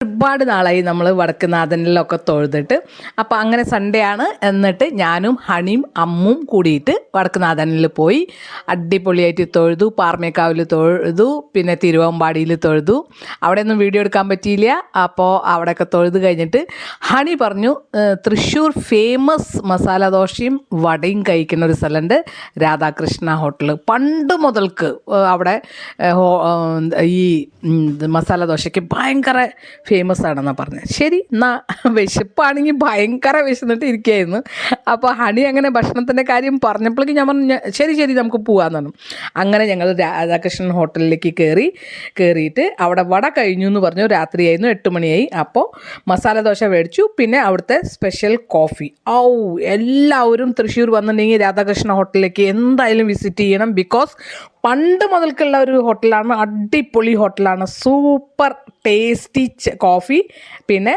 ഒരുപാട് നാളായി നമ്മൾ വടക്കുന്നാഥനിലൊക്കെ തൊഴുതിട്ട്. അപ്പോൾ അങ്ങനെ സൺഡേ ആണ്. എന്നിട്ട് ഞാനും ഹണിയും അമ്മും കൂടിയിട്ട് വടക്കുന്നാഥനിൽ പോയി അടിപൊളിയായിട്ട് തൊഴുതു. പാർമേക്കാവിൽ തൊഴുതു, പിന്നെ തിരുവമ്പാടിയിൽ തൊഴുതു. അവിടെയൊന്നും വീഡിയോ എടുക്കാൻ പറ്റിയില്ല. അപ്പോൾ അവിടെയൊക്കെ തൊഴുത് കഴിഞ്ഞിട്ട് ഹണി പറഞ്ഞു തൃശ്ശൂർ ഫേമസ് മസാല ദോശയും വടയും കഴിക്കുന്ന ഒരു സ്ഥലമുണ്ട്, രാധാകൃഷ്ണ ഹോട്ടൽ. പണ്ട് മുതൽക്ക് അവിടെ ഈ മസാല ദോശയ്ക്ക് ഭയങ്കര ഫേമസ് ആണെന്നാണ് പറഞ്ഞത്. ശരി എന്നാൽ വിശപ്പാണെങ്കിൽ ഭയങ്കര വിശന്നിട്ട് ഇരിക്കുകയായിരുന്നു. അപ്പോൾ ഹണി അങ്ങനെ ഭക്ഷണത്തിൻ്റെ കാര്യം പറഞ്ഞപ്പോഴേക്കും ഞാൻ പറഞ്ഞു ശരി ശരി നമുക്ക് പോകാമെന്ന് പറഞ്ഞു. അങ്ങനെ ഞങ്ങൾ രാധാകൃഷ്ണൻ ഹോട്ടലിലേക്ക് കയറിയിട്ട് അവിടെ വട കഴിഞ്ഞു എന്ന് പറഞ്ഞു. രാത്രിയായിരുന്നു, 8 മണിയായി. അപ്പോൾ മസാല ദോശ മേടിച്ചു, പിന്നെ അവിടുത്തെ സ്പെഷ്യൽ കോഫി. എല്ലാവരും തൃശ്ശൂർ വന്നിട്ടുണ്ടെങ്കിൽ രാധാകൃഷ്ണ ഹോട്ടലിലേക്ക് എന്തായാലും വിസിറ്റ് ചെയ്യണം. ബിക്കോസ് പണ്ട് മുതൽക്കുള്ള ഒരു ഹോട്ടലാണ്, അടിപൊളി ഹോട്ടലാണ്. സൂപ്പർ ടേസ്റ്റി കോഫി, പിന്നെ